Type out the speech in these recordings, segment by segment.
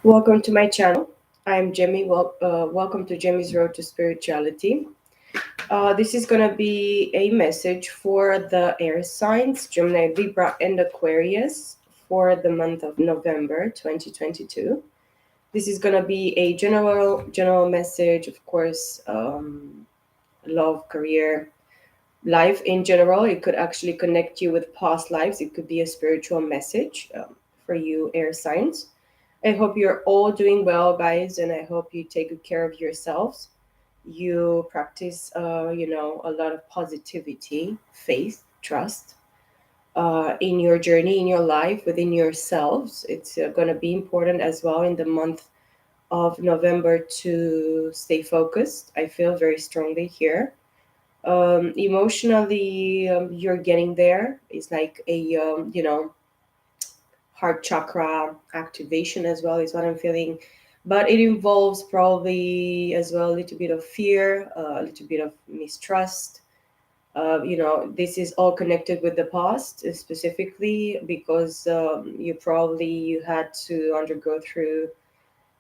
Welcome to my channel. I'm Jemmy. Welcome to Jemmy's Road to Spirituality. This is going to be a message for the air signs, Gemini, Libra, and Aquarius for the month of November 2022. This is going to be a general message, of course, love, career, life in general. It could actually connect you with past lives. It could be a spiritual message for you, air signs. I hope you're all doing well, guys, and I hope you take good care of yourselves. You practice, a lot of positivity, faith, trust in your journey, in your life, within yourselves. It's going to be important as well in the month of November to stay focused. I feel very strongly here. Emotionally, you're getting there. It's like a, heart chakra activation as well is what I'm feeling. But it involves probably as well a little bit of fear, a little bit of mistrust. This is all connected with the past, specifically because you had to undergo through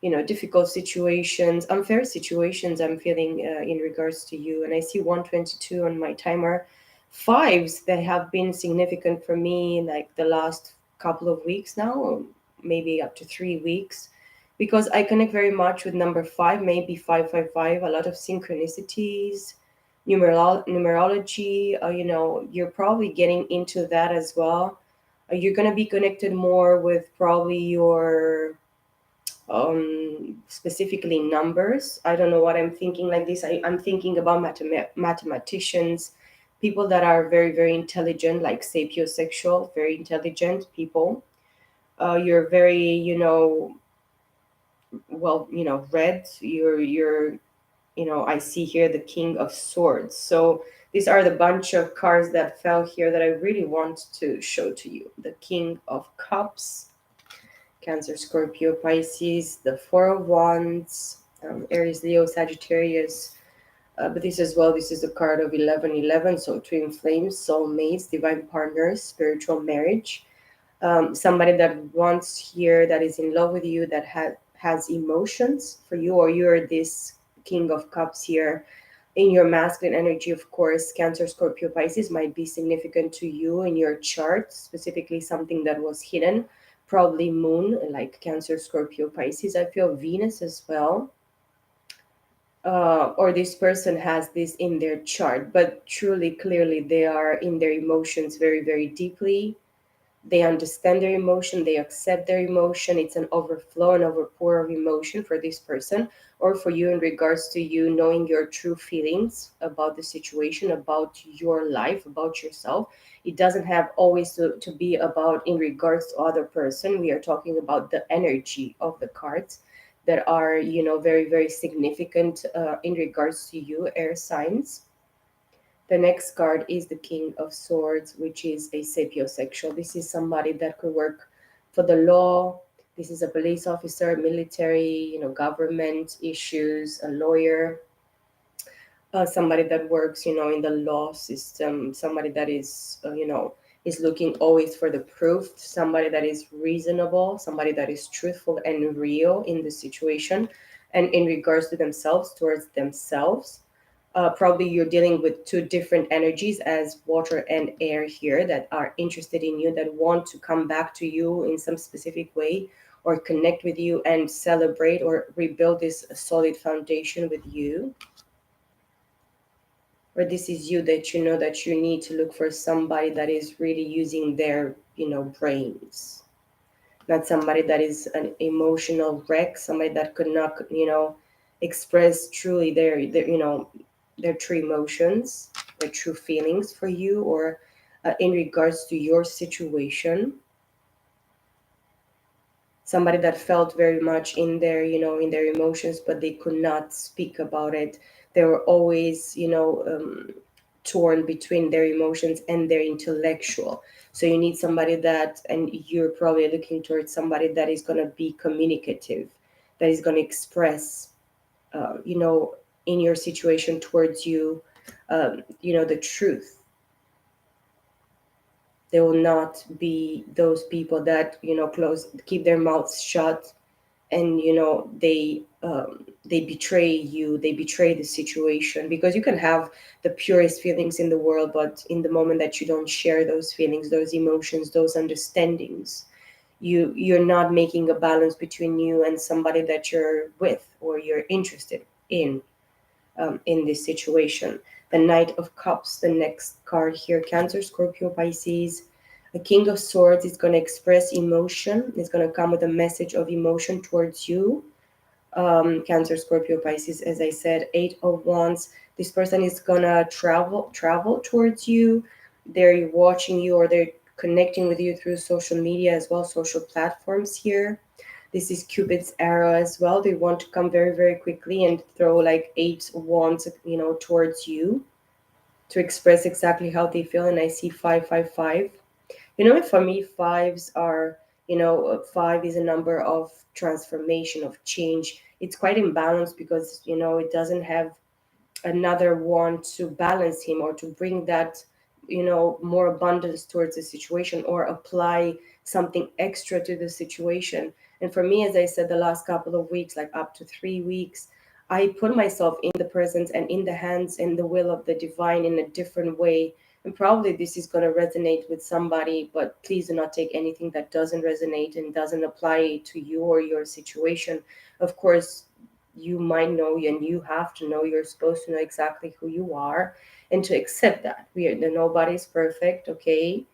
difficult situations, unfair situations. I'm feeling in regards to you, and I see 122 on my timer. Fives that have been significant for me, like the last couple of weeks now, or maybe up to 3 weeks, because I connect very much with number five, maybe 555. A lot of synchronicities, numerology. You're probably getting into that as well. You're gonna be connected more with probably your specifically numbers. I don't know what I'm thinking like this. I'm thinking about mathematicians, people that are very, very intelligent, like sapiosexual, very intelligent people. You're very, read. I see here the King of Swords. So these are the bunch of cards that fell here that I really want to show to you. The King of Cups, Cancer, Scorpio, Pisces, the Four of Wands, Aries, Leo, Sagittarius. But this as well, this is the card of 1111. So twin flames, soulmates, divine partners, spiritual marriage. Somebody that wants here, that is in love with you, that has emotions for you, or you're this King of Cups here. In your masculine energy, of course, Cancer, Scorpio, Pisces might be significant to you in your chart, specifically something that was hidden, probably Moon, like Cancer, Scorpio, Pisces. I feel Venus as well. Or this person has this in their chart, but truly, clearly, they are in their emotions very, very deeply. They understand their emotion, they accept their emotion. It's an overflow, an overpour of emotion for this person or for you, in regards to you knowing your true feelings about the situation, about your life, about yourself. It doesn't have always to be about in regards to other person. We are talking about the energy of the cards that are, very, very significant in regards to you, air signs. The next card is the King of Swords, which is a sapiosexual. This is somebody that could work for the law. This is a police officer, military, government issues, a lawyer, somebody that works, in the law system, somebody that is, is looking always for the proof, somebody that is reasonable, somebody that is truthful and real in the situation and in regards to themselves, towards themselves. Probably you're dealing with two different energies as water and air here that are interested in you, that want to come back to you in some specific way or connect with you and celebrate or rebuild this solid foundation with you. Or this is you, that you know that you need to look for somebody that is really using their, brains, not somebody that is an emotional wreck, somebody that could not, express truly their true emotions, their true feelings for you, or in regards to your situation. Somebody that felt very much in their, in their emotions, but they could not speak about it. They were always, torn between their emotions and their intellectual. So you need somebody that, and you're probably looking towards somebody that is going to be communicative, that is going to express, in your situation towards you, the truth. They will not be those people that, close, keep their mouths shut and they betray you, they betray the situation, because you can have the purest feelings in the world, but in the moment that you don't share those feelings, those emotions, those understandings, you're not making a balance between you and somebody that you're with or you're interested in this situation. The Knight of Cups, the next card here, Cancer, Scorpio, Pisces. The King of Swords is going to express emotion. It's going to come with a message of emotion towards you. Cancer, Scorpio, Pisces, as I said. Eight of Wands. This person is going to travel towards you. They're watching you, or they're connecting with you through social media as well, social platforms here. This is Cupid's arrow as well. They want to come very, very quickly and throw like eight wands, towards you to express exactly how they feel. And I see 555. For me, fives are, five is a number of transformation, of change. It's quite imbalanced because, it doesn't have another one to balance him or to bring that more abundance towards the situation or apply something extra to the situation. And for me, as I said, the last couple of weeks, like up to 3 weeks, I put myself in the presence and in the hands and the will of the divine in a different way. And probably this is going to resonate with somebody, but please do not take anything that doesn't resonate and doesn't apply to you or your situation. Of course, you might know, and you have to know, you're supposed to know exactly who you are and to accept that nobody's perfect, okay?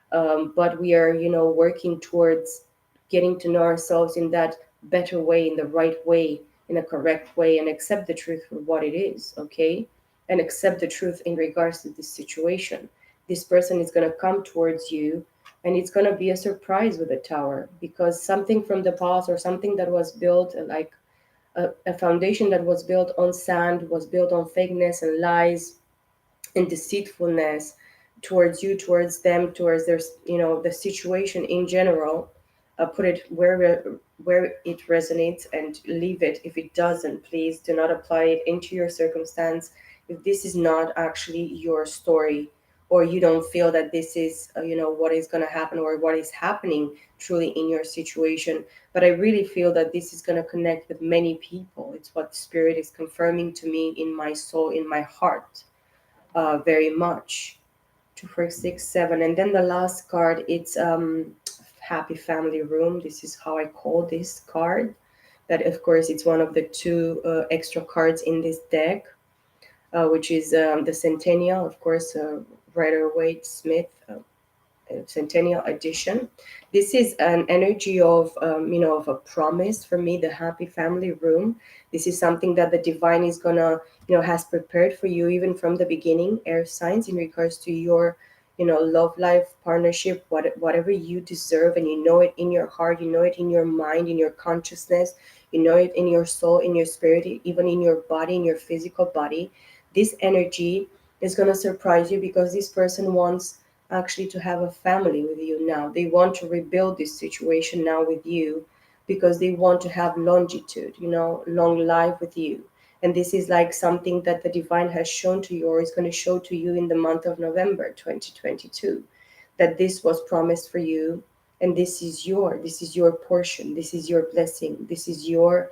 But we are working towards getting to know ourselves in that better way, in the right way, in a correct way, and accept the truth for what it is, okay? And accept the truth in regards to this situation. This person is going to come towards you, and it's going to be a surprise with the Tower, because something from the past or something that was built like a foundation that was built on sand, was built on fakeness and lies and deceitfulness towards you, towards them, towards their, the situation in general. Put it where it resonates and leave it. If it doesn't, please do not apply it into your circumstance. If this is not actually your story, or you don't feel that this is, what is going to happen or what is happening truly in your situation. But I really feel that this is going to connect with many people. It's what Spirit is confirming to me in my soul, in my heart, very much. 2, 4, 6, 7, and then the last card, it's Happy Family Room. This is how I call this card. That, of course, it's one of the two extra cards in this deck, which is the Centennial, of course, Rider Waite Smith. Centennial edition. This is an energy of of a promise for me. The Happy Family Room, this is something that the divine is gonna has prepared for you even from the beginning, air signs, in regards to your love life, partnership, whatever you deserve, and you know it in your heart, you know it in your mind, in your consciousness, you know it in your soul, in your spirit, even in your body, in your physical body. This energy is going to surprise you, because this person wants actually to have a family with you now. They want to rebuild this situation now with you, because they want to have longitude, long life with you. And this is like something that the divine has shown to you, or is going to show to you in the month of November 2022, that this was promised for you, and this is your portion, this is your blessing, this is your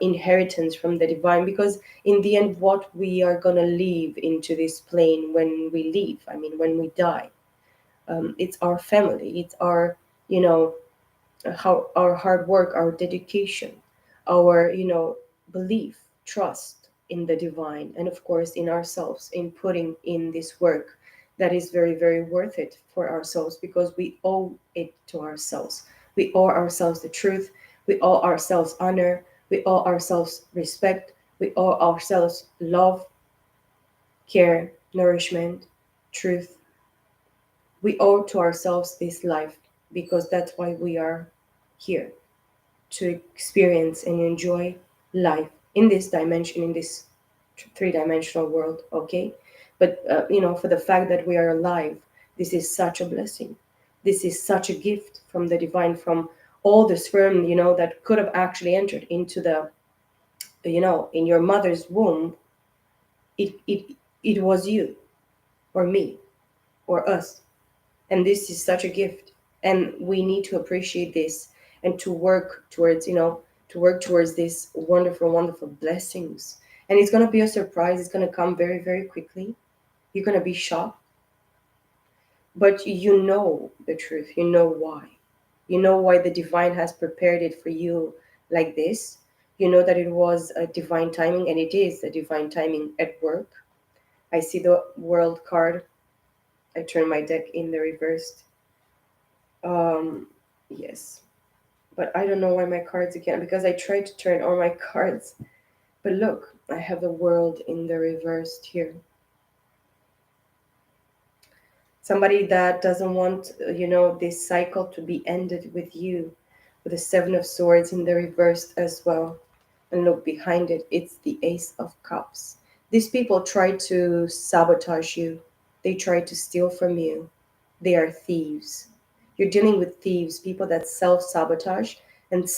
inheritance from the divine. Because in the end, what we are going to leave into this plane when we leave, I mean, when we die, it's our family, it's our, you know how our hard work, our dedication, our belief, trust in the divine, and of course in ourselves, in putting in this work that is very, very worth it for ourselves, because we owe it to ourselves. We owe ourselves the truth, we owe ourselves honor, we owe ourselves respect, we owe ourselves love, care, nourishment, truth. We owe to ourselves this life, because that's why we are here, to experience and enjoy life in this dimension, in this three-dimensional world, okay? But for the fact that we are alive, this is such a blessing. This is such a gift from the divine, from all the sperm that could have actually entered into the in your mother's womb. It was you, or me, or us. And this is such a gift, and we need to appreciate this, and to work towards to work towards these wonderful, wonderful blessings. And it's going to be a surprise. It's going to come very, very quickly. You're going to be shocked, but you know the truth. You know why. You know why the divine has prepared it for you like this. You know that it was a divine timing, and it is a divine timing at work. I see the world card. I turn my deck in the reversed. Yes. But I don't know why my cards again, because I tried to turn all my cards. But look, I have the world in the reversed here. Somebody that doesn't want, this cycle to be ended with you, with the Seven of Swords in the reversed as well. And look behind it, it's the Ace of Cups. These people try to sabotage you, they try to steal from you. They are thieves. You're dealing with thieves, people that self sabotage and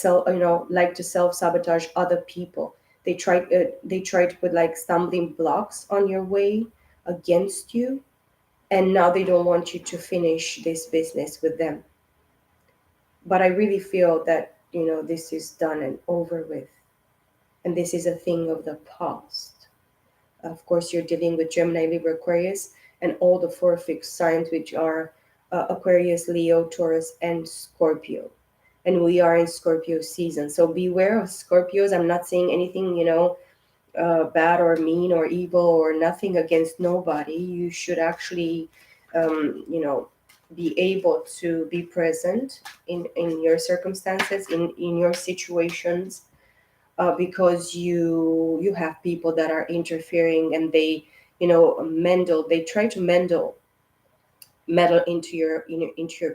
like to self sabotage other people. They try to put like stumbling blocks on your way against you, and now they don't want you to finish this business with them. But I really feel that this is done and over with, and this is a thing of the past. Of course, you're dealing with Gemini, Libra, Aquarius, and all the four fixed signs, which are Aquarius, Leo, Taurus, and Scorpio. And we are in Scorpio season, so beware of Scorpios. I'm not saying anything, bad or mean or evil or nothing against nobody. You should actually, be able to be present in your circumstances, in your situations, because you have people that are interfering, and they they try to meddle into your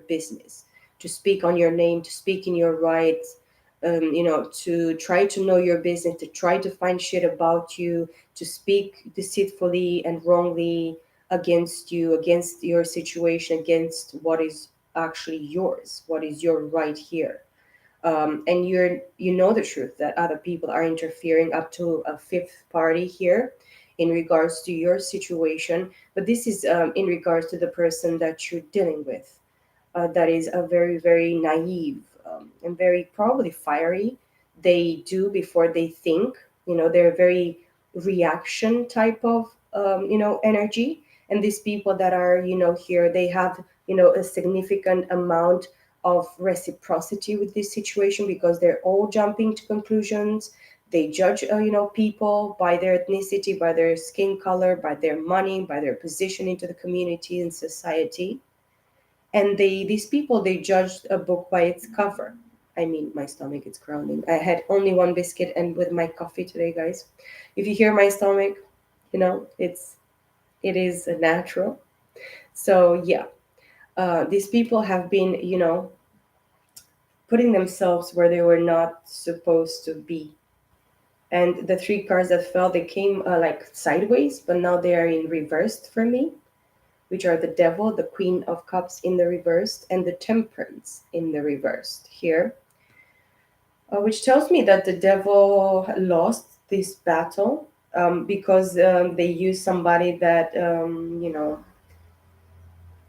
business, to speak on your name, to speak in your rights, to try to know your business, to try to find shit about you, to speak deceitfully and wrongly against you, against your situation, against what is actually yours, what is your right here. And you know the truth that other people are interfering, up to a fifth party here, in regards to your situation. But this is, in regards to the person that you're dealing with, that is a very, very naive, and very probably fiery. They do before they think. They're very reaction type of, energy. And these people that are, here, they have, a significant amount of reciprocity with this situation, because they're all jumping to conclusions. They judge, people by their ethnicity, by their skin color, by their money, by their position into the community and society. And these people, they judged a book by its cover. I mean, my stomach is growling. I had only one biscuit and with my coffee today, guys. If you hear my stomach, it is natural. So yeah, these people have been, putting themselves where they were not supposed to be. And the three cards that fell, they came, like sideways, but now they are in reversed for me, which are the Devil, the Queen of Cups in the reversed, and the Temperance in the reversed here, which tells me that the Devil lost this battle, because they used somebody that,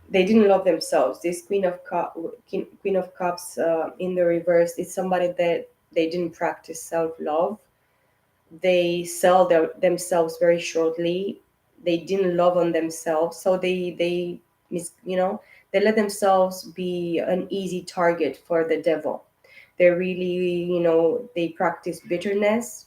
they didn't love themselves. This Queen of Cups, in the reverse, is somebody that they didn't practice self love. They sell themselves very shortly. They didn't love on themselves, so they mis- you know they let themselves be an easy target for the devil. They really, they practice bitterness.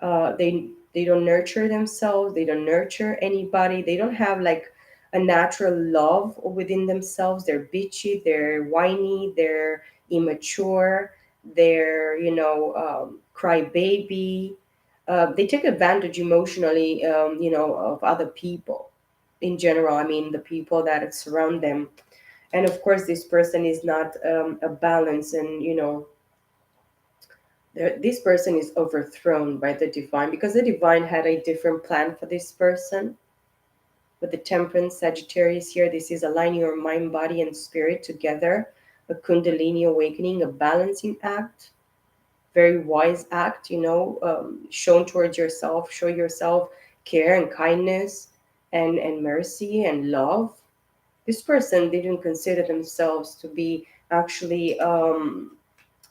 They don't nurture themselves, they don't nurture anybody, they don't have like a natural love within themselves. They're bitchy, they're whiny, they're immature, they're, crybaby. They take advantage emotionally, of other people in general. I mean, the people that surround them. And of course, this person is not, a balance, and this person is overthrown by the divine, because the divine had a different plan for this person. With the Temperance Sagittarius here, this is aligning your mind, body, and spirit together, a Kundalini awakening, a balancing act, very wise act, shown towards yourself. Show yourself care and kindness, and mercy and love. This person didn't consider themselves to be actually,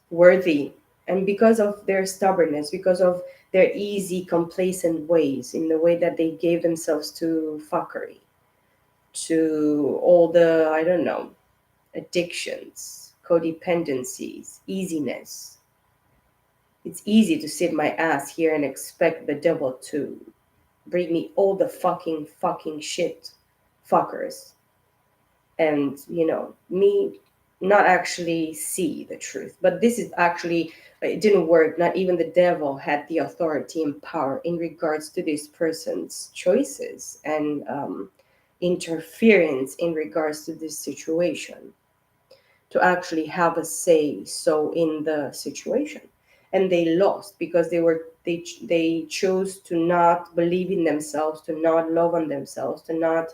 worthy And because of their stubbornness, because of their easy, complacent ways, in the way that they gave themselves to fuckery, to all the, I don't know, addictions, codependencies, easiness. It's easy to sit my ass here and expect the devil to bring me all the fucking shit, fuckers. And, me not actually see the truth. But this is actually, it didn't work. Not even the devil had the authority and power in regards to this person's choices and interference in regards to this situation, to actually have a say so in the situation. And they lost because they chose to not believe in themselves, to not love on themselves, to not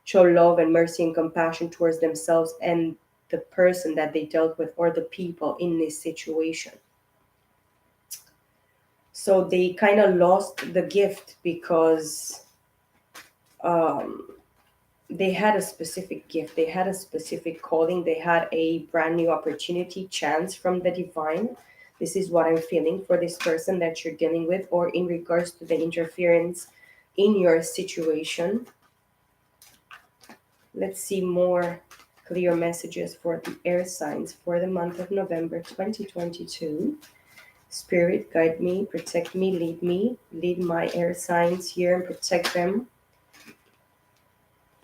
show love and mercy and compassion towards themselves and the person that they dealt with, or the people in this situation. So they kind of lost the gift because um, they had a specific gift, they had a specific calling, they had a brand new opportunity, chance from the divine. This is what I'm feeling for this person that you're dealing with, or in regards to the interference in your situation. Let's see more clear messages for the air signs for the month of November 2022. Spirit, guide me, protect me, lead my air signs here and protect them.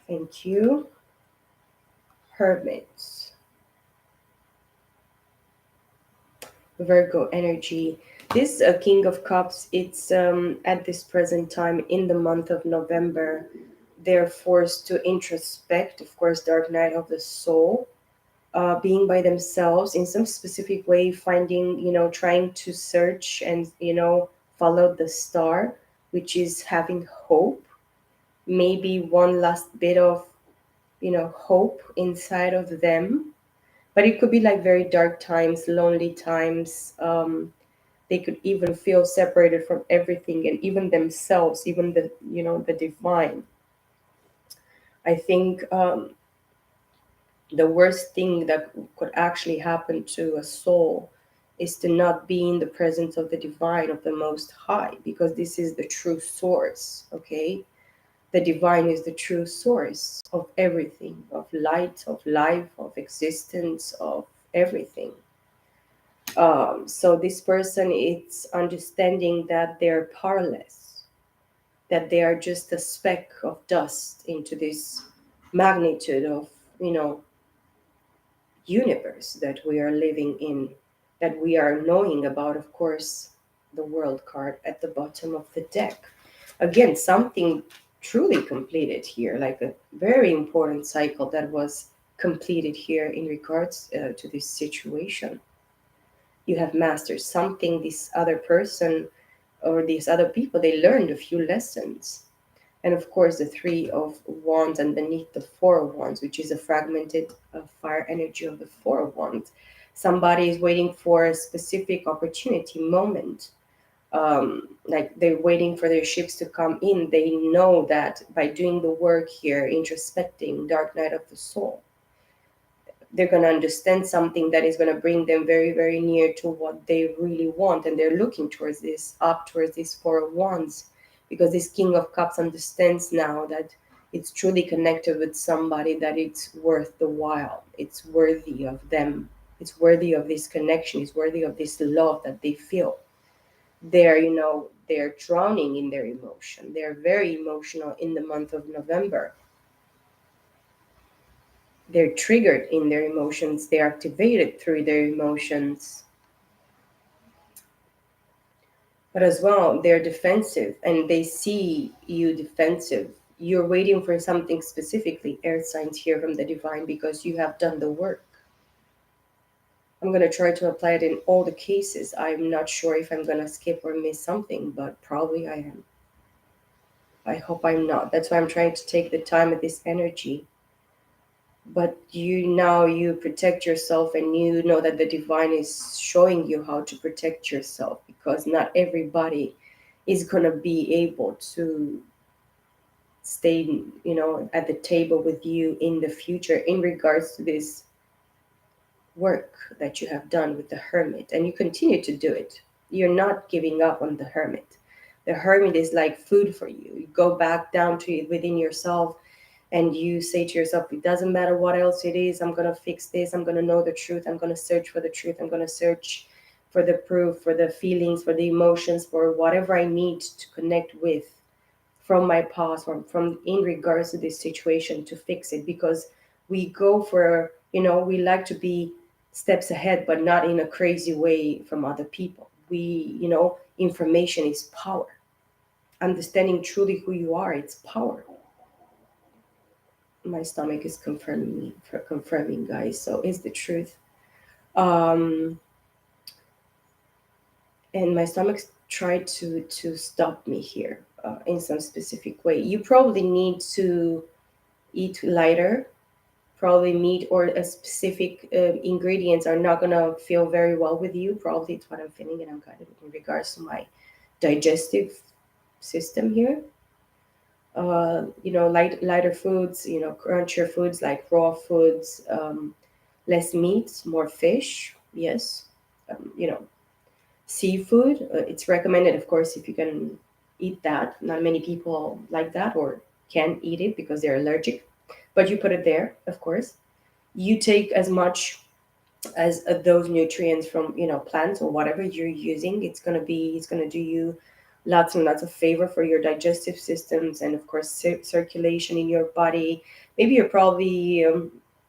Thank you. Hermits. Virgo energy. This King of Cups, it's at this present time in the month of November, they're forced to introspect, of course, dark night of the soul, being by themselves in some specific way, finding, trying to search and, follow the star, which is having hope, maybe one last bit of, hope inside of them. But it could be like very dark times, lonely times. They could even feel separated from everything and even themselves, even the divine. I think the worst thing that could actually happen to a soul is to not be in the presence of the divine, of the most high, because this is the true source. Okay, the divine is the true source of everything, of light, of life, of existence, of everything. So this person is understanding that they're powerless, that they are just a speck of dust into this magnitude of, universe that we are living in, that we are knowing about, of course, the world card at the bottom of the deck. Again, something truly completed here, like a very important cycle that was completed here in regards to this situation. You have mastered something. This other person or these other people, they learned a few lessons. And of course, the Three of Wands underneath the Four of Wands, which is a fragmented fire energy of the Four of Wands. Somebody is waiting for a specific opportunity moment. Like they're waiting for their ships to come in. They know that by doing the work here, introspecting, dark night of the soul, they're going to understand something that is going to bring them very, very near to what they really want. And they're looking towards this, up towards this Four of Wands, because this King of Cups understands now that it's truly connected with somebody that it's worth the while. It's worthy of them. It's worthy of this connection. It's worthy of this love that they feel. They're drowning in their emotion. They're very emotional in the month of November. They're triggered in their emotions, they're activated through their emotions, but as well they're defensive and they see you defensive. You're waiting for something specifically, air signs here from the divine, because you have done the work. I'm going to try to apply it in all the cases. I'm not sure if I'm going to skip or miss something, but probably I am. I hope I'm not. That's why I'm trying to take the time with this energy. But you protect yourself, and you know that the divine is showing you how to protect yourself, because not everybody is going to be able to stay, at the table with you in the future in regards to this work that you have done with the Hermit, and you continue to do it. You're not giving up on the Hermit. The Hermit is like food for you. You go back down to it within yourself, and you say to yourself, it doesn't matter what else it is, I'm going to fix this, I'm going to know the truth, I'm going to search for the truth, I'm going to search for the proof, for the feelings, for the emotions, for whatever I need to connect with from my past, from in regards to this situation, to fix it. Because we go for, we like to be steps ahead, but not in a crazy way from other people. Information is power. Understanding truly who you are, it's power. My stomach is confirming me, for confirming, guys, so it's the truth. um and my stomach tried to stop me here, in some specific way. You probably need to eat lighter. Probably meat or a specific ingredients are not gonna feel very well with you. Probably it's what I'm feeling, and I'm kind of in regards to my digestive system here. Lighter foods, crunchier foods like raw foods, less meat, more fish. Yes. Seafood. It's recommended, of course, if you can eat that. Not many people like that or can eat it because they're allergic, but you put it there, of course. You take as much as those nutrients from plants or whatever you're using. It's gonna do you lots and lots of favor for your digestive systems, and of course circulation in your body. Maybe you're probably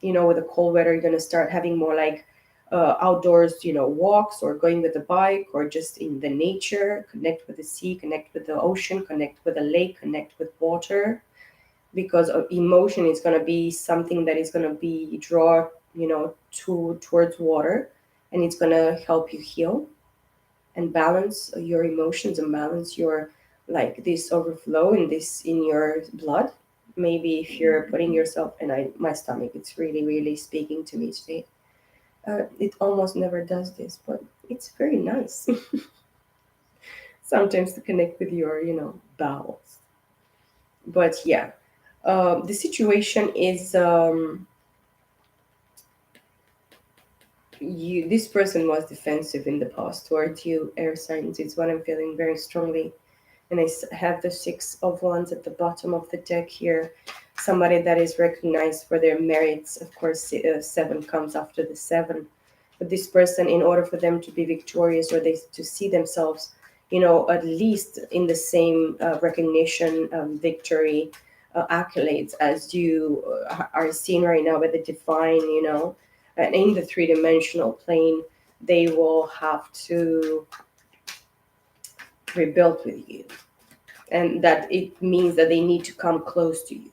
with the cold weather, you're gonna start having more like outdoors, walks, or going with a bike, or just in the nature. Connect with the sea, connect with the ocean, connect with the lake, connect with water, because emotion is going to be something that is going to be draw towards water, and it's going to help you heal and balance your emotions, and balance your, like, this overflow in this in your blood. Maybe if you're putting yourself, and my stomach, it's really really speaking to me today. It almost never does this, but it's very nice sometimes to connect with your bowels. But yeah, the situation is, you this person was defensive in the past towards you, air signs. It's what I'm feeling very strongly. And have the Six of Wands at the bottom of the deck here. Somebody that is recognized for their merits. Of course, seven comes after the seven. But this person, in order for them to be victorious, or they to see themselves, at least in the same recognition, victory, accolades as you are seen right now by the divine, and in the three-dimensional plane, they will have to rebuild with you. And that it means that they need to come close to you,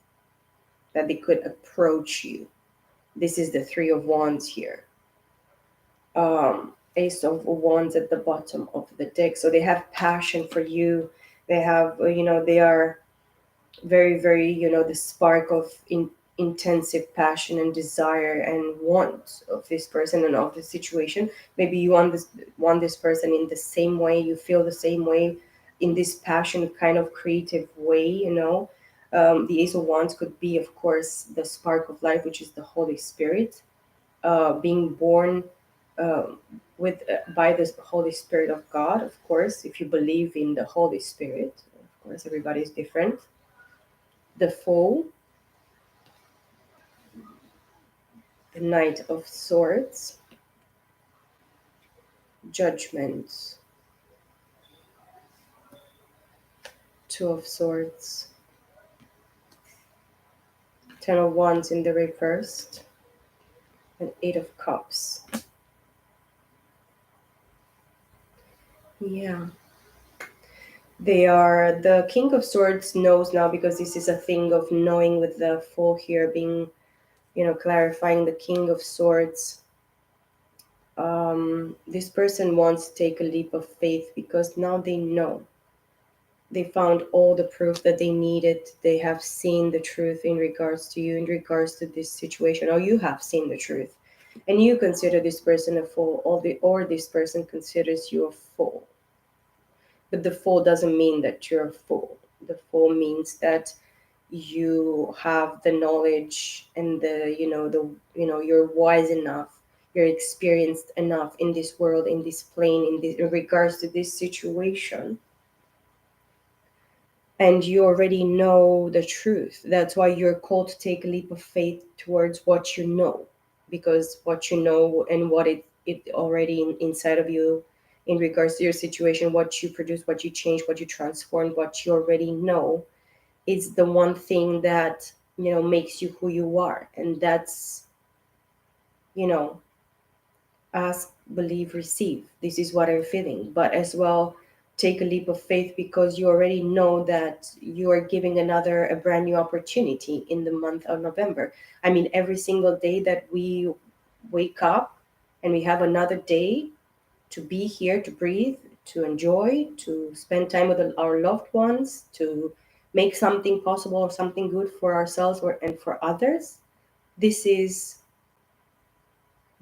that they could approach you. This is the Three of Wands here. Ace of Wands at the bottom of the deck. So they have passion for you. They have, they are very, very, the spark of intensive passion and desire and want of this person and of the situation. Maybe you want this person in the same way, you feel the same way, in this passionate kind of creative way. The Ace of Wands could be, of course, the spark of life, which is the Holy Spirit, being born uh, with by the Holy Spirit of God. Of course, if you believe in the Holy Spirit, of course, everybody is different. The Fool, the Knight of Swords, Judgment, Two of Swords, Ten of Wands in the reversed, and Eight of Cups. Yeah. The King of Swords knows now, because this is a thing of knowing with the Fool here being, clarifying the King of Swords. This person wants to take a leap of faith, because now they know. They found all the proof that they needed. They have seen the truth in regards to you, in regards to this situation, or you have seen the truth. And you consider this person a fool, or this person considers you a fool. But the fool doesn't mean that you're a fool. The fool means that you have the knowledge, and you're wise enough. You're experienced enough in this world, in this plane, in regards to this situation, and you already know the truth. That's why you're called to take a leap of faith towards what you know, because what you know and what it already inside of you, in regards to your situation, what you produce, what you change, what you transform, what you already know, is the one thing that makes you who you are. And that's, you know ask, believe, receive. This is what I'm feeling. But as well, take a leap of faith, because you already know that you are giving a brand new opportunity in the month of November. I mean, every single day that we wake up and we have another day to be here, to breathe, to enjoy, to spend time with our loved ones, to make something possible or something good for ourselves and for others. This is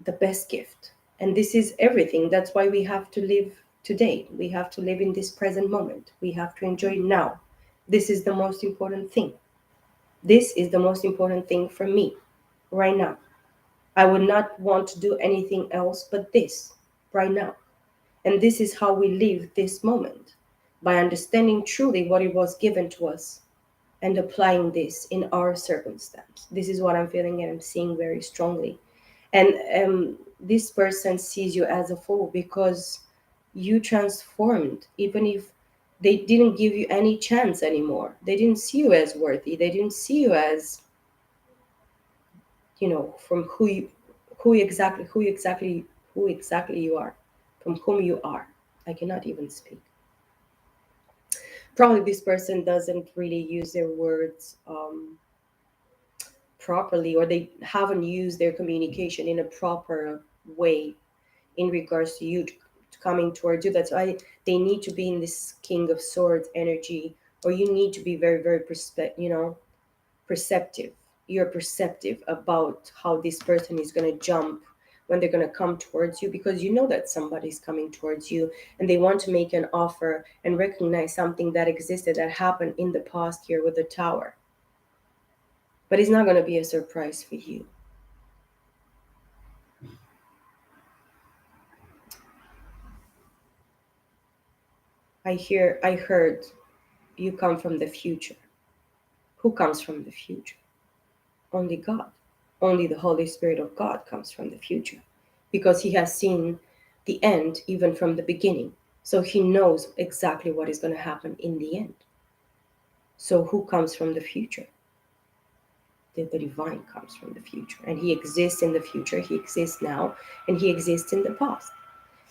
the best gift. And this is everything. That's why we have to live today. We have to live in this present moment. We have to enjoy now. This is the most important thing. This is the most important thing for me right now. I would not want to do anything else but this right now. And this is how we live this moment, by understanding truly what it was given to us and applying this in our circumstance. This is what I'm feeling and I'm seeing very strongly. And this person sees you as a fool because you transformed, even if they didn't give you any chance anymore. They didn't see you as worthy. They didn't see you as, from who exactly you are, from whom you are. I cannot even speak. Probably this person doesn't really use their words properly, or they haven't used their communication in a proper way in regards to you coming towards you. That's why they need to be in this King of Swords energy, or you need to be very, very perceptive. You're perceptive about how this person is going to jump when they're going to come towards you, because you know that somebody's coming towards you and they want to make an offer and recognize something that existed, that happened in the past here with the Tower. But it's not going to be a surprise for you. I heard you come from the future. Who comes from the future? Only God. Only the Holy Spirit of God comes from the future, because he has seen the end even from the beginning. So he knows exactly what is going to happen in the end. So who comes from the future? The divine comes from the future, and he exists in the future, he exists now, and he exists in the past.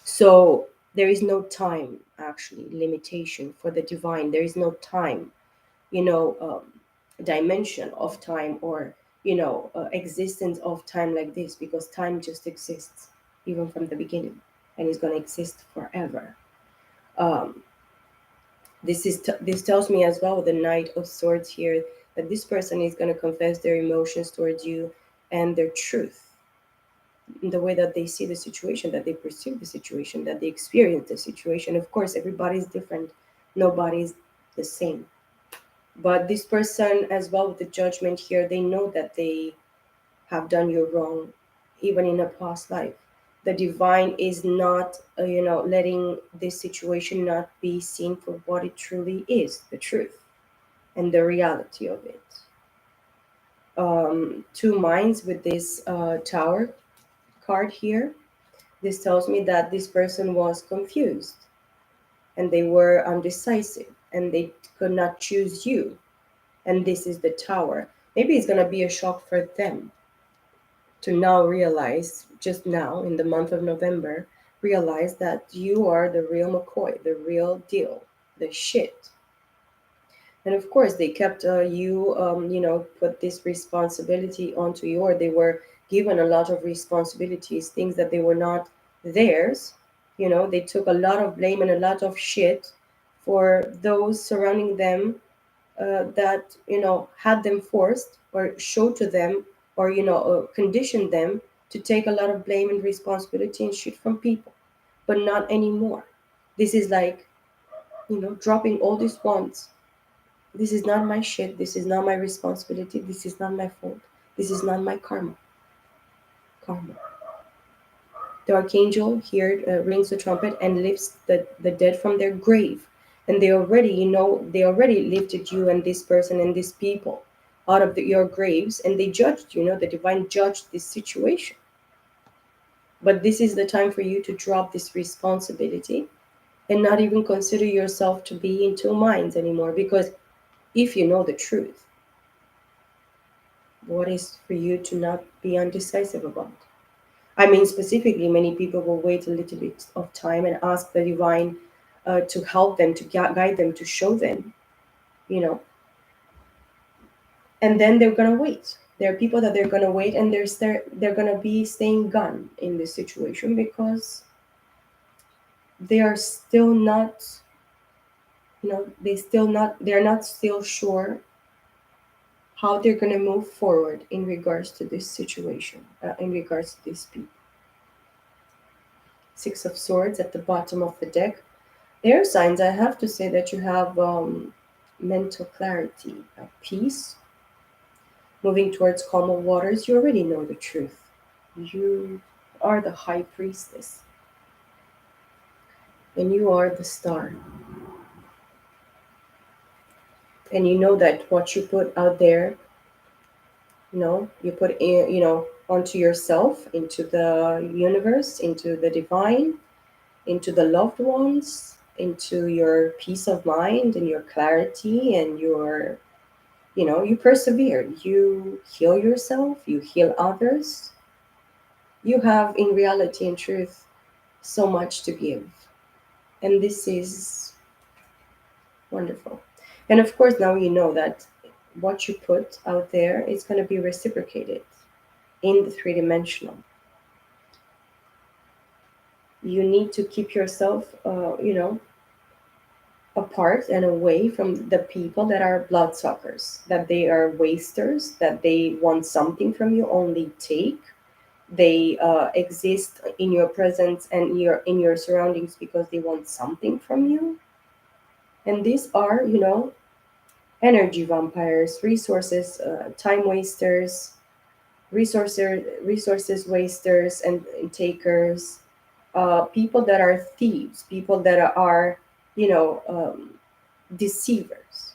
So there is no time, actually, limitation for the divine. There is no time, you know, um, dimension of time, or existence of time like this, because time just exists even from the beginning, and is going to exist forever. Um, this tells me as well, the Knight of Swords here, that this person is going to confess their emotions towards you and their truth, in the way that they see the situation, that they perceive the situation, that they experience the situation. Of course, everybody's different. Nobody's the same. But this person, as well, with the Judgment here, they know that they have done you wrong, even in a past life. The divine is not, letting this situation not be seen for what it truly is, the truth and the reality of it. Two minds with this Tower card here. This tells me that this person was confused and they were undecisive and they could not choose you. And this is the Tower. Maybe it's going to be a shock for them to now realize, just now in the month of November, realize that you are the real McCoy, the real deal, the shit. And of course, they kept put this responsibility onto you, or they were given a lot of responsibilities, things that they were not theirs. They took a lot of blame and a lot of shit for those surrounding them, that had them forced, or showed to them, or conditioned them to take a lot of blame and responsibility and shit from people. But not anymore. This is like, dropping all these wands. This is not my shit. This is not my responsibility. This is not my fault. This is not my karma. Karma. The archangel here rings the trumpet and lifts the dead from their grave. And they already, they already lifted you and this person and these people out of your graves, and they judged, the divine judged this situation. But this is the time for you to drop this responsibility and not even consider yourself to be in two minds anymore. Because if you know the truth, what is for you to not be undecisive about? I mean, specifically, many people will wait a little bit of time and ask the divine to help them, to guide them, to show them, you know, and then they're gonna wait. There are people that they're gonna wait, and they're gonna be staying gone in this situation because they are still not, they're not still sure how they're gonna move forward in regards to this situation, in regards to these people. Six of Swords at the bottom of the deck. Air signs, I have to say that you have mental clarity, peace, moving towards calmer waters. You already know the truth. You are the high priestess, and you are the star. And you know that what you put out there, you put in, onto yourself, into the universe, into the divine, into the loved ones, into your peace of mind and your clarity and your, you persevere, you heal yourself, you heal others. You have, in reality and truth, so much to give. And this is wonderful. And of course, now you know that what you put out there is going to be reciprocated in the three-dimensional. You need to keep yourself, apart and away from the people that are bloodsuckers, that they are wasters, that they want something from you, only take. They exist in your presence and in your surroundings because they want something from you. And these are, energy vampires, resources, time wasters, resources wasters and takers, people that are thieves, people that are, deceivers.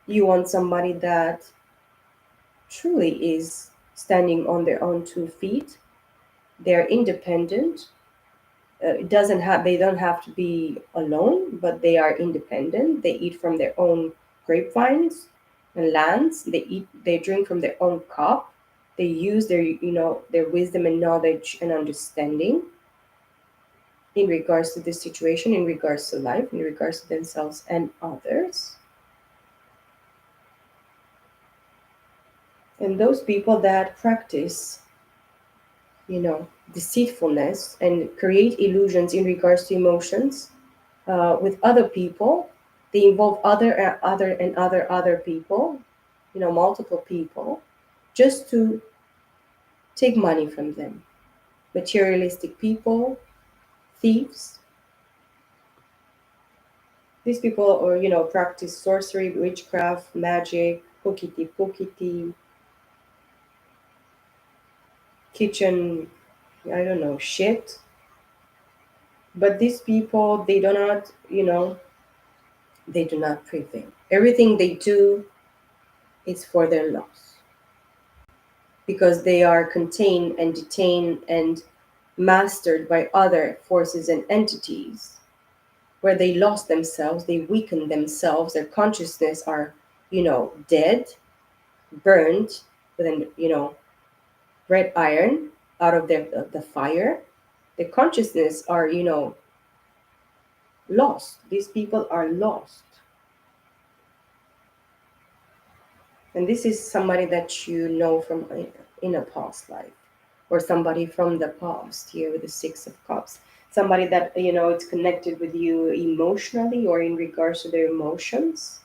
You want somebody that truly is standing on their own 2 feet. They're independent. It doesn't have They don't have to be alone, but they are independent. They eat from their own grapevines and lands. They drink from their own cup. They use their wisdom and knowledge and understanding in regards to this situation, in regards to life, in regards to themselves and others. And those people that practice, deceitfulness and create illusions in regards to emotions with other people, they involve other people, multiple people, just to take money from them. Materialistic people, thieves. These people, or practice sorcery, witchcraft, magic, pokiti, kitchen, I don't know, shit. But these people, they do not, they do not prevail. Everything they do is for their loss because they are contained and detained and mastered by other forces and entities where they lost themselves, they weakened themselves, their consciousness are, dead, burned with an, red iron out of the fire. Their consciousness are, lost. These people are lost. And this is somebody that you know from in a past life, or somebody from the past here with the Six of Cups. Somebody that, it's connected with you emotionally or in regards to their emotions.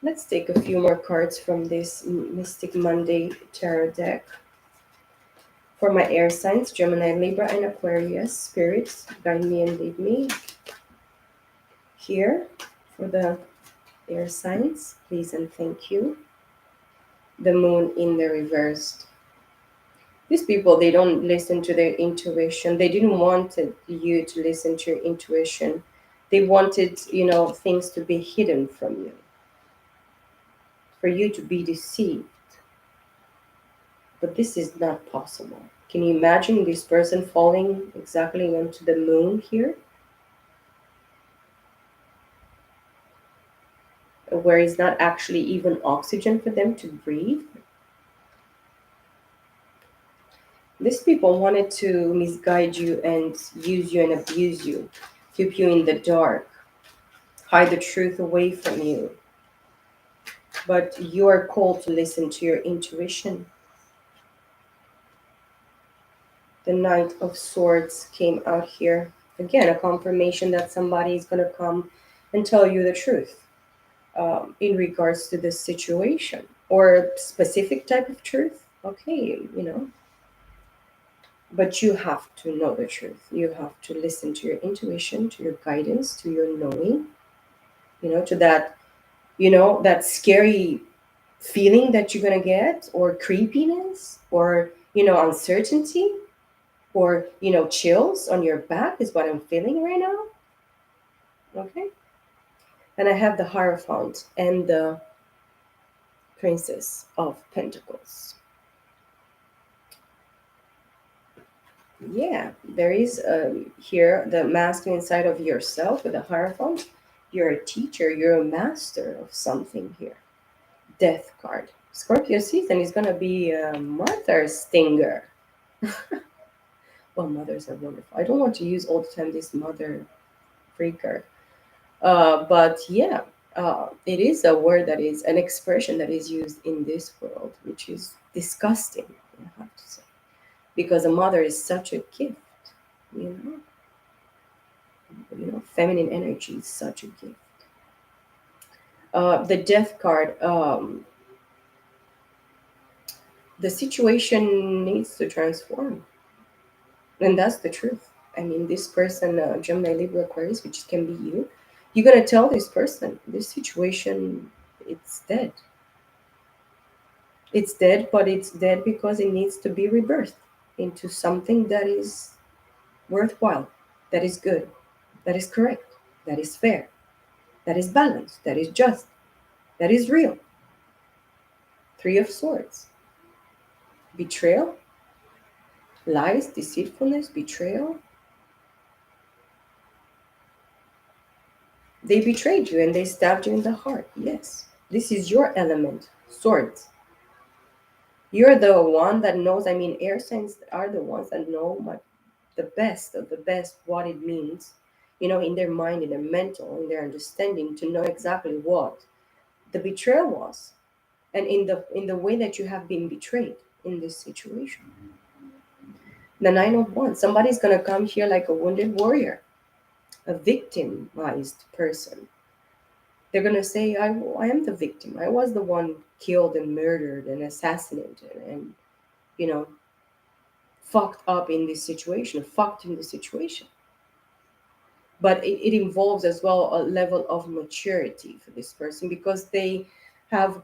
Let's take a few more cards from this Mystic Monday tarot deck. For my air signs, Gemini, Libra, and Aquarius, spirits, guide me and lead me. Here, for the air signs, please and thank you. The moon in the reversed. These people, they don't listen to their intuition. They didn't want you to listen to your intuition. They wanted, things to be hidden from you, for you to be deceived. But this is not possible. Can you imagine this person falling exactly onto the moon here, where it's not actually even oxygen for them to breathe? These people wanted to misguide you and use you and abuse you, keep you in the dark, hide the truth away from you. But you are called to listen to your intuition. The Knight of Swords came out here. Again, a confirmation that somebody is going to come and tell you the truth in regards to this situation, or a specific type of truth. Okay, but you have to know the truth. You have to listen to your intuition, to your guidance, to your knowing, to that scary feeling that you're going to get, or creepiness, or uncertainty, or chills on your back is what I'm feeling right now. Okay. And I have the Hierophant and the Princess of Pentacles. Yeah, there is here the masculine side of yourself with the Hierophant. You're a teacher, you're a master of something here. Death card. Scorpio season is going to be a mother stinger. Well, mothers are wonderful. I don't want to use all the time this mother freaker. But yeah, it is a word that is an expression that is used in this world, which is disgusting, I have to say. Because a mother is such a gift, you know. Feminine energy is such a gift. The death card, the situation needs to transform. And that's the truth. I mean, this person, Gemini Libra Aquarius, which can be you, you're going to tell this person, this situation, it's dead. It's dead, but it's dead because it needs to be rebirthed into something that is worthwhile, that is good, that is correct, that is fair, that is balanced, that is just, that is real. Three of Swords. Betrayal, lies, deceitfulness, betrayal. They betrayed you and they stabbed you in the heart. Yes, this is your element, swords. You're the one that knows. I mean, air signs are the ones that know the best of the best what it means, in their mind, in their mental, in their understanding, to know exactly what the betrayal was, and in the way that you have been betrayed in this situation. The Nine of Wands. Somebody's gonna come here like a wounded warrior, a victimized person. They're gonna say, I am the victim. I was the one killed and murdered and assassinated and you know fucked up in this situation, fucked in this situation. But it involves as well a level of maturity for this person, because they have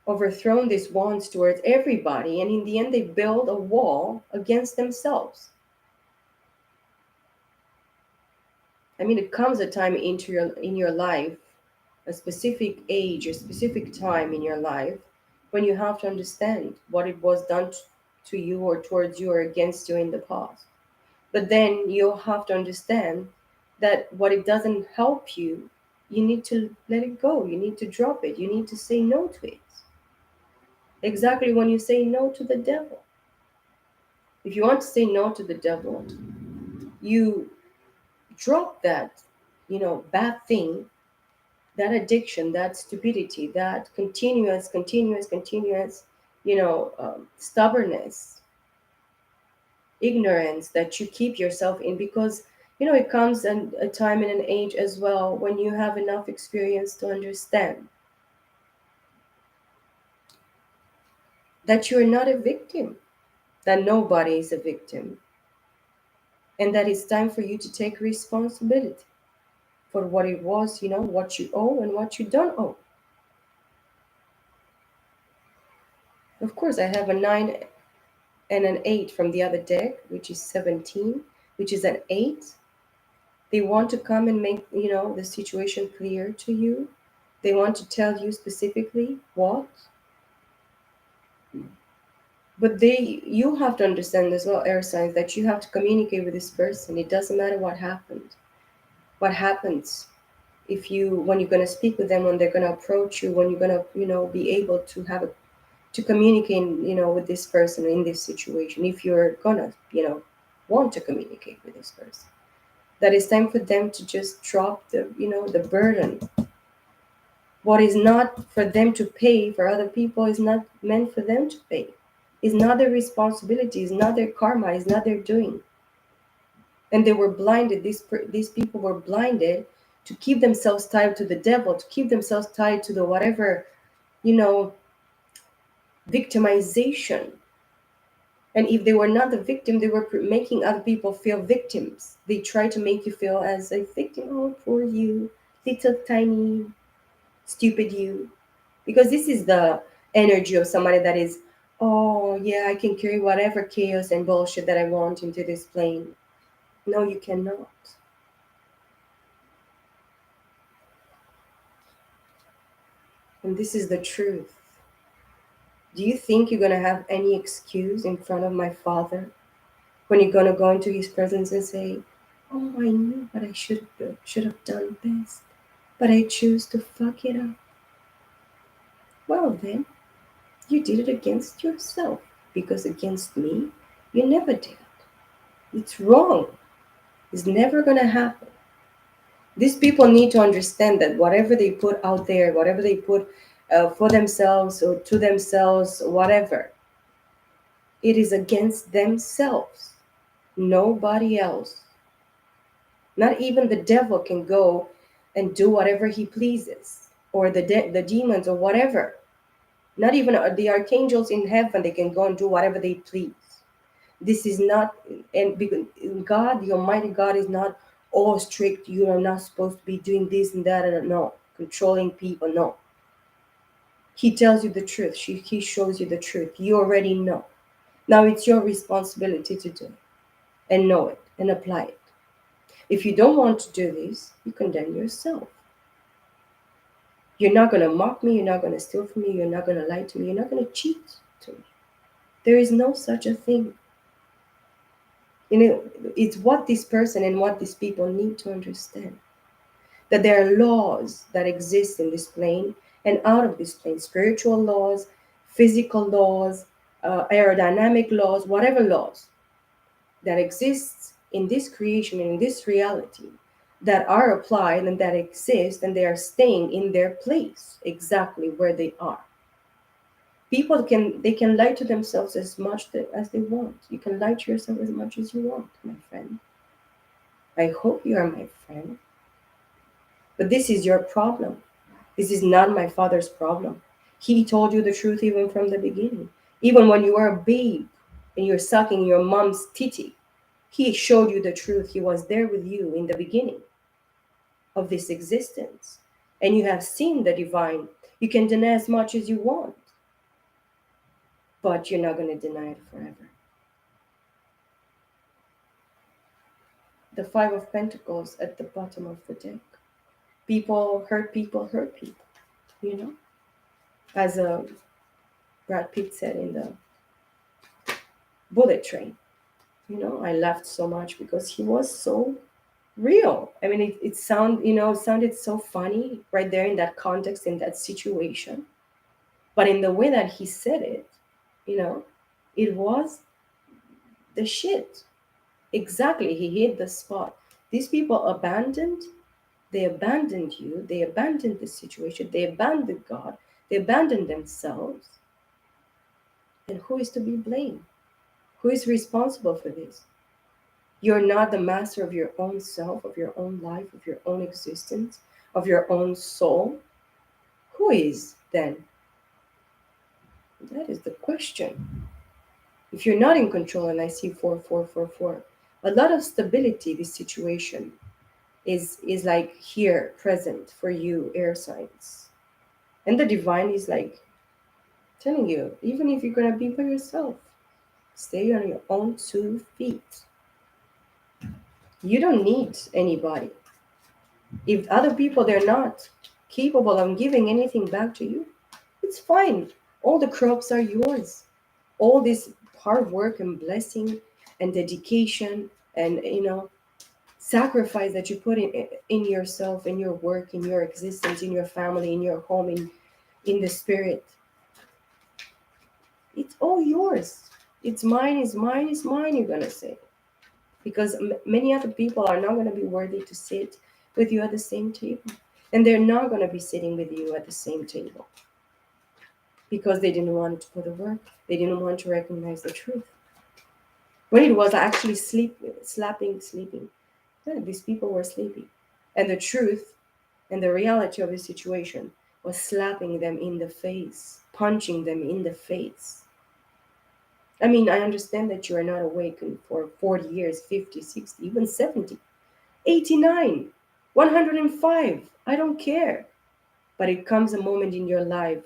overthrown these wands towards everybody, and in the end they build a wall against themselves. I mean, it comes a time in your life, a specific age, a specific time in your life, when you have to understand what it was done to you or towards you or against you in the past. But then you'll have to understand that what it doesn't help you, you need to let it go. You need to drop it. You need to say no to it. Exactly when you say no to the devil. If you want to say no to the devil, you drop that, bad thing, that addiction, that stupidity, that continuous, stubbornness, ignorance that you keep yourself in, because it comes in a time and an age as well when you have enough experience to understand that you're not a victim, that nobody is a victim, and that it's time for you to take responsibility for what it was, what you owe and what you don't owe. Of course, I have a nine and an 8 from the other deck, which is 17, which is an 8. They want to come and make, the situation clear to you. They want to tell you specifically what. But you have to understand as well, air signs, that you have to communicate with this person. It doesn't matter what happened. What happens if when you're going to speak with them, when they're going to approach you, when you're going to, be able to to communicate, with this person in this situation, if you're going to, want to communicate with this person, that it's time for them to just drop the burden. What is not for them to pay for other people is not meant for them to pay. It's not their responsibility. It's not their karma. It's not their doing. And they were blinded. These people were blinded to keep themselves tied to the devil, to keep themselves tied to the whatever, you know, victimization. And if they were not the victim, they were making other people feel victims. They try to make you feel as a victim. Oh, poor you, little tiny, stupid you. Because this is the energy of somebody that is, oh, yeah, I can carry whatever chaos and bullshit that I want into this plane. No, you cannot. And this is the truth. Do you think you're going to have any excuse in front of my father when you're going to go into his presence and say, oh, I knew what I should have done best, but I choose to fuck it up? Well, then, you did it against yourself, because against me, you never did. It's wrong. It's never going to happen. These people need to understand that whatever they put out there, whatever they put for themselves or to themselves, whatever, it is against themselves. Nobody else. Not even the devil can go and do whatever he pleases, or the demons or whatever. Not even the archangels in heaven, they can go and do whatever they please. This is not, and God, the Almighty God, is not all strict. You are not supposed to be doing this and that, and no, controlling people. No. He tells you the truth. He shows you the truth. You already know. Now it's your responsibility to do it and know it and apply it. If you don't want to do this, you condemn yourself. You're not going to mock me. You're not going to steal from me. You're not going to lie to me. You're not going to cheat to me. There is no such a thing. It's what this person and what these people need to understand. That there are laws that exist in this plane and out of this plane. Spiritual laws, physical laws, aerodynamic laws, whatever laws that exists in this creation and in this reality, that are applied and that exist, and they are staying in their place exactly where they are. People can lie to themselves as much as they want. You can lie to yourself as much as you want, my friend. I hope you are my friend. But this is your problem. This is not my father's problem. He told you the truth even from the beginning. Even when you were a babe and you're sucking your mom's titty, he showed you the truth. He was there with you in the beginning of this existence. And you have seen the divine. You can deny as much as you want, but you're not going to deny it forever. The Five of Pentacles at the bottom of the deck. People hurt people, you know? As Brad Pitt said in the Bullet Train. I laughed so much because he was so real. I mean, it sounded so funny right there in that context, in that situation. But in the way that he said it, it was the shit. Exactly, he hit the spot. These people they abandoned you, they abandoned the situation, they abandoned God, they abandoned themselves. And who is to be blamed? Who is responsible for this? You're not the master of your own self, of your own life, of your own existence, of your own soul. Who is then? That is the question. If you're not in control, and I see 4444, a lot of stability, this situation is like here, present for you, air signs. And the divine is like telling you, even if you're going to be by yourself, Stay on your own 2 feet. You don't need anybody. If other people, they're not capable of giving anything back to you, it's fine. All the crops are yours. All this hard work and blessing and dedication and sacrifice that you put in yourself, in your work, in your existence, in your family, in your home, in the spirit, it's all yours. It's mine, it's mine, it's mine, you're gonna say. Because many other people are not going to be worthy to sit with you at the same table. And they're not going to be sitting with you at the same table because they didn't want to put the work. They didn't want to recognize the truth. When it was actually sleeping, yeah, these people were sleeping. And the truth and the reality of the situation was slapping them in the face, punching them in the face. I mean, I understand that you are not awakened for 40 years, 50, 60, even 70. 89, 105, I don't care. But it comes a moment in your life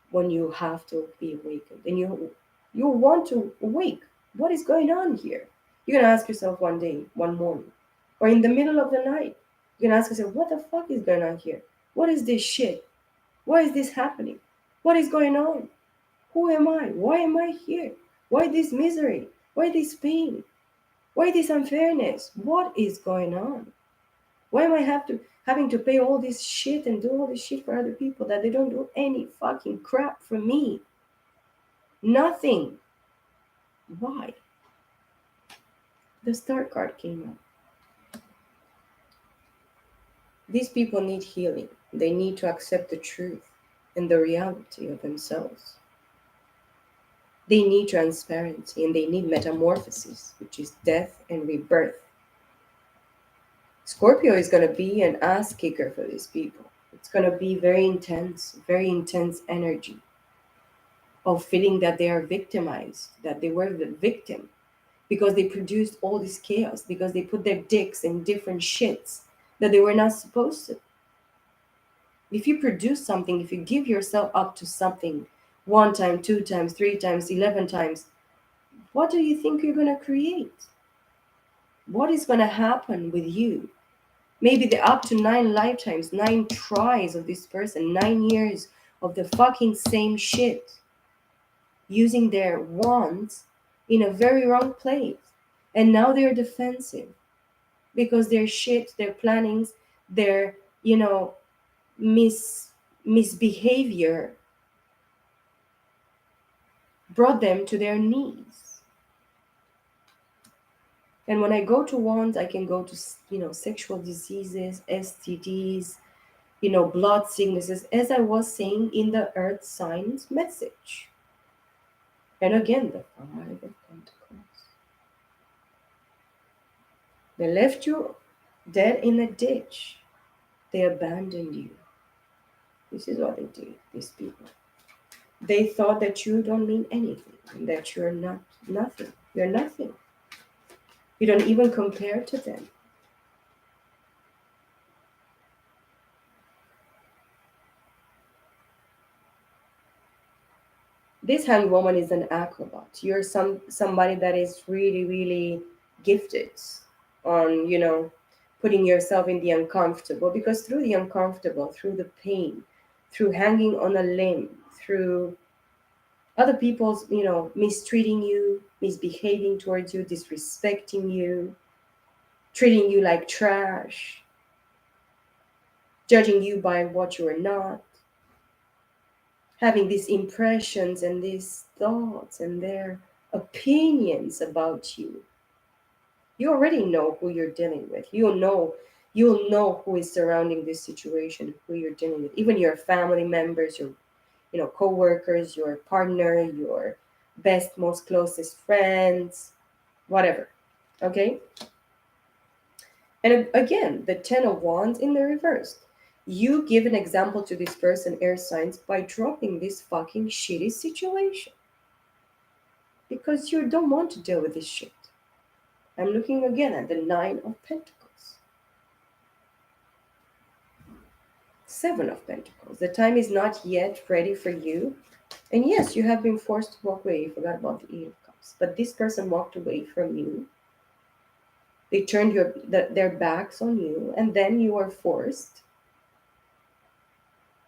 when you have to be awakened and you want to awake. What is going on here? You're gonna ask yourself one day, one morning, or in the middle of the night, you're gonna ask yourself, what the fuck is going on here? What is this shit? Why is this happening? What is going on? Who am I? Why am I here? Why this misery? Why this pain? Why this unfairness? What is going on? Why am I having to pay all this shit and do all this shit for other people that they don't do any fucking crap for me? Nothing. Why? The Star card came up. These people need healing. They need to accept the truth and the reality of themselves. They need transparency and they need metamorphosis, which is death and rebirth. Scorpio is going to be an ass kicker for these people. It's going to be very intense energy of feeling that they are victimized, that they were the victim because they produced all this chaos, because they put their dicks in different shits that they were not supposed to. If you produce something, if you give yourself up to something 1 time, 2 times, 3 times, 11 times, what do you think you're going to create? What is going to happen with you? Maybe the up to 9 lifetimes, 9 tries of this person, 9 years of the fucking same shit, using their wands in a very wrong place. And now they're defensive because their shit, their plannings, their, misbehavior brought them to their knees. And when I go to wands, I can go to, sexual diseases, STDs, blood sicknesses, as I was saying in the earth signs message. And again, the 5 of Pentacles. They left you dead in a ditch. They abandoned you. This is what they did, these people. They thought that you don't mean anything, and that you're not nothing. You're nothing. You don't even compare to them. This hanged woman is an acrobat. You're somebody that is really, really gifted on, putting yourself in the uncomfortable, because through the uncomfortable, through the pain, through hanging on a limb, through other people's, mistreating you, misbehaving towards you, disrespecting you, treating you like trash, judging you by what you are not, having these impressions and these thoughts and their opinions about you. You already know who you're dealing with. You'll know who is surrounding this situation, who you're dealing with. Even your family members, your co-workers, your partner, your best, most closest friends, whatever. Okay? And again, the 10 of Wands in the reverse. You give an example to this person, air signs, by dropping this fucking shitty situation. Because you don't want to deal with this shit. I'm looking again at the 9 of Pentacles. 7 of Pentacles. The time is not yet ready for you. And yes, you have been forced to walk away. You forgot about the 8 of Cups. house. But this person walked away from you. They turned their backs on you, and then you are forced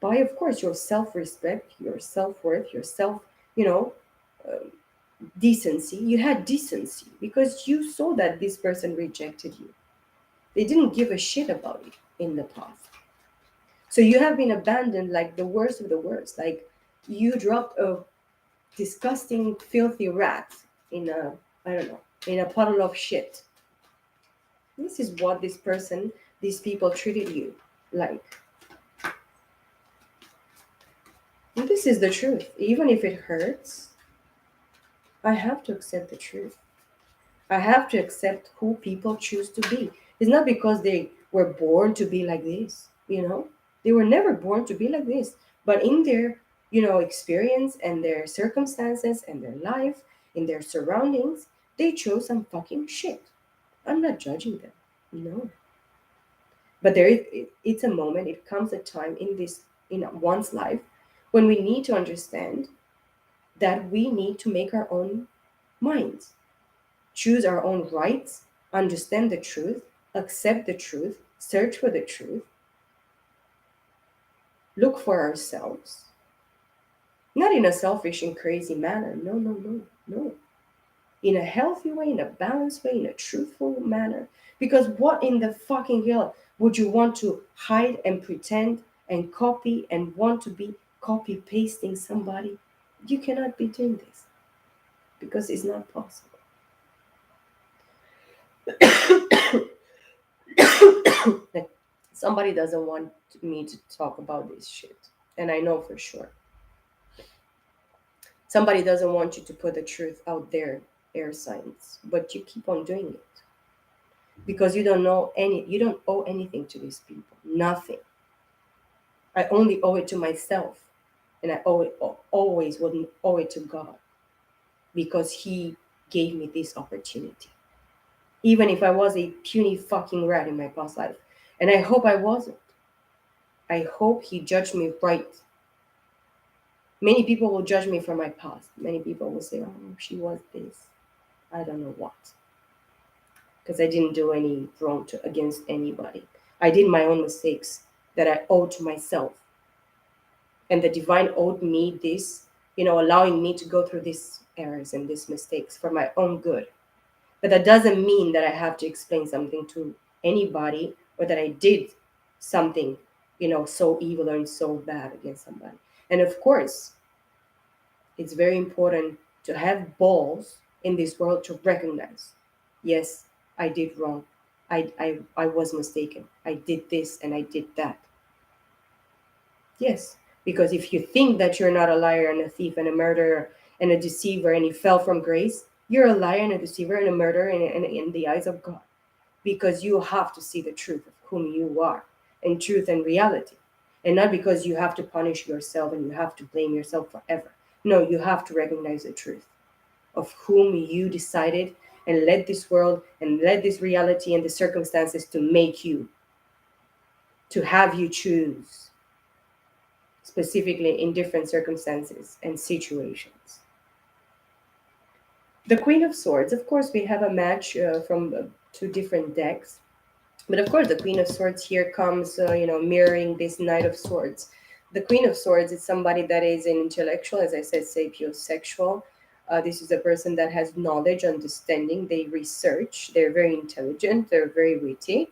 by, of course, your self-respect, your self-worth, your self, you know, uh, decency. You had decency because you saw that this person rejected you. They didn't give a shit about it in the past. So you have been abandoned like the worst of the worst. Like you dropped a disgusting, filthy rat in a, I don't know, in a puddle of shit. This is what this person, these people treated you like. And this is the truth. Even if it hurts, I have to accept the truth. I have to accept who people choose to be. It's not because they were born to be like this, you know? They were never born to be like this. But in their, experience and their circumstances and their life, in their surroundings, they chose some fucking shit. I'm not judging them, no. But it's a moment, it comes a time in one's life when we need to understand that we need to make our own minds, choose our own rights, understand the truth, accept the truth, search for the truth, look for ourselves. Not in a selfish and crazy manner. No, no, no, no. In a healthy way, in a balanced way, in a truthful manner. Because what in the fucking hell would you want to hide and pretend and copy and want to be copy pasting somebody? You cannot be doing this because it's not possible. Like, somebody doesn't want me to talk about this shit. And I know for sure. Somebody doesn't want you to put the truth out there, air signs, but you keep on doing it because you don't owe anything to these people. Nothing. I only owe it to myself, and I owe it always wouldn't owe it to God because He gave me this opportunity. Even if I was a puny fucking rat in my past life, and I hope I wasn't. I hope He judged me right. Many people will judge me for my past. Many people will say, "Oh, she was this." I don't know what, because I didn't do any wrong against anybody. I did my own mistakes that I owed to myself. And the divine owed me this, allowing me to go through these errors and these mistakes for my own good. But that doesn't mean that I have to explain something to anybody or that I did something, so evil and so bad against somebody. And of course, it's very important to have balls in this world to recognize, yes, I did wrong. I was mistaken. I did this and I did that. Yes, because if you think that you're not a liar and a thief and a murderer and a deceiver and you fell from grace, you're a liar and a deceiver and a murderer in the eyes of God. Because you have to see the truth of whom you are and truth and reality. And not because you have to punish yourself and you have to blame yourself forever. No, you have to recognize the truth of whom you decided and led this world and led this reality and the circumstances to make you, to have you choose, specifically in different circumstances and situations. The Queen of Swords, of course, we have a match from two different decks. But of course, the Queen of Swords here comes, mirroring this Knight of Swords. The Queen of Swords is somebody that is an intellectual, as I said, sapiosexual. This is a person that has knowledge, understanding. They research. They're very intelligent. They're very witty.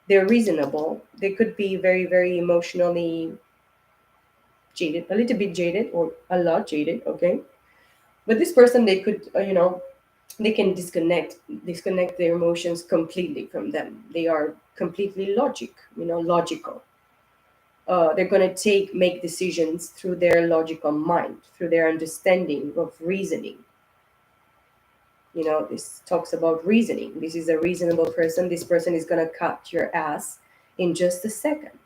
They're reasonable. They could be very, very emotionally jaded, a little bit jaded, or a lot jaded. Okay, but this person, they could, they can disconnect their emotions completely from them. They are completely logical. They're going to make decisions through their logical mind, through their understanding of reasoning. This talks about reasoning. This is a reasonable person. This person is going to cut your ass in just a second.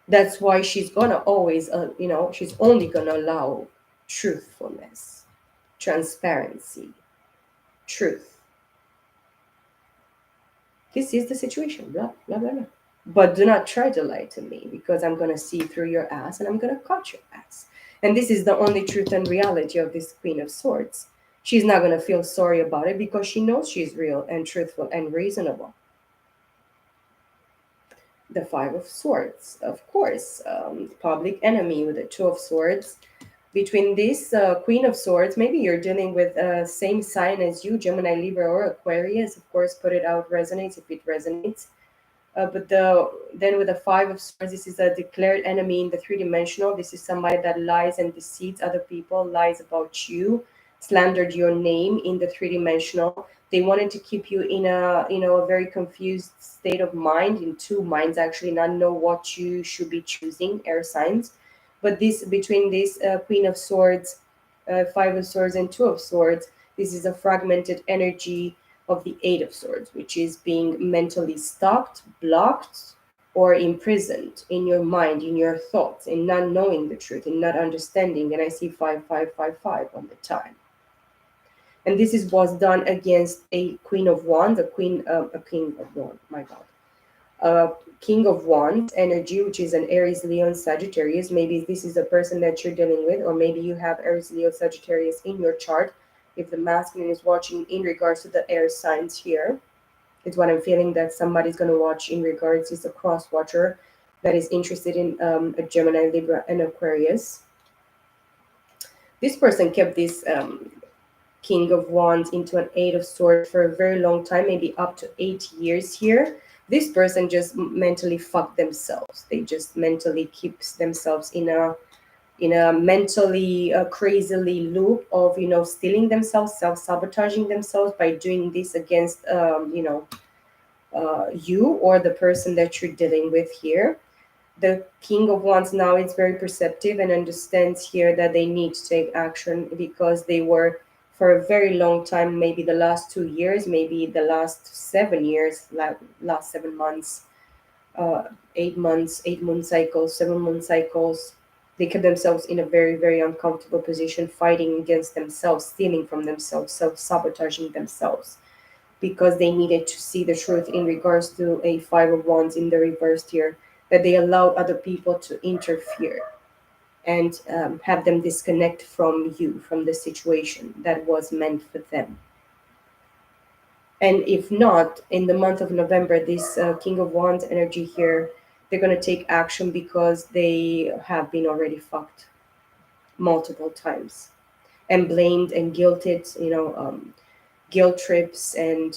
That's why she's going to always, she's only going to allow truthfulness, transparency, truth. This is the situation, blah, blah, blah, blah. But do not try to lie to me because I'm going to see through your ass and I'm going to cut your ass. And this is the only truth and reality of this Queen of Swords. She's not going to feel sorry about it because she knows she's real and truthful and reasonable. The Five of Swords, of course, public enemy with the Two of Swords. Between this Queen of Swords, maybe you're dealing with same sign as you, Gemini, Libra, or Aquarius. Of course, put it out, resonates if it resonates. Then with the Five of Swords, this is a declared enemy in the three-dimensional. This is somebody that lies and deceits other people, lies about you, slandered your name in the three-dimensional. They wanted to keep you in a a very confused state of mind, in two minds actually, not know what you should be choosing, air signs. But this between this Queen of Swords, Five of Swords, and Two of Swords, this is a fragmented energy of the Eight of Swords, which is being mentally stopped, blocked, or imprisoned in your mind, in your thoughts, in not knowing the truth, in not understanding. And I see 5555 on the time. And this is was done against a Queen of Wands, a King of Wands, my God. King of Wands energy, which is an Aries, Leo, Sagittarius. Maybe this is a person that you're dealing with, or maybe you have Aries, Leo, Sagittarius in your chart. If the masculine is watching in regards to the air signs here, it's what I'm feeling that somebody's going to watch in regards. Is a cross watcher that is interested in a Gemini, Libra, and Aquarius. This person kept this King of Wands into an Eight of Swords for a very long time, maybe up to 8 years here. This person just mentally fucked themselves. They just mentally keeps themselves in a mentally crazily loop of stealing themselves, self-sabotaging themselves by doing this against you or the person that you're dealing with here. The King of Wands now is very perceptive and understands here that they need to take action because they were for a very long time, maybe the last 2 years, maybe the last 7 years, like last 7 months, 8 months, 8 month cycles, 7 month cycles. They kept themselves in a very, very uncomfortable position, fighting against themselves, stealing from themselves, self-sabotaging themselves, because they needed to see the truth in regards to a Five of Wands in the reverse here, that they allowed other people to interfere and have them disconnect from you, from the situation that was meant for them. And if not, in the month of November, this King of Wands energy here, they're going to take action because they have been already fucked multiple times and blamed and guilted, guilt trips and,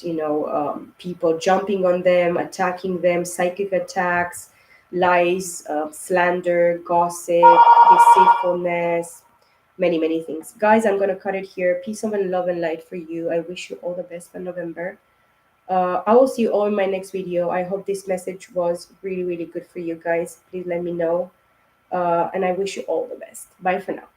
people jumping on them, attacking them, psychic attacks, lies, slander, gossip, deceitfulness, many, many things. Guys, I'm going to cut it here. Peace and love and light for you. I wish you all the best for November. I will see you all in my next video. I hope this message was really, really good for you guys. Please let me know. And I wish you all the best. Bye for now.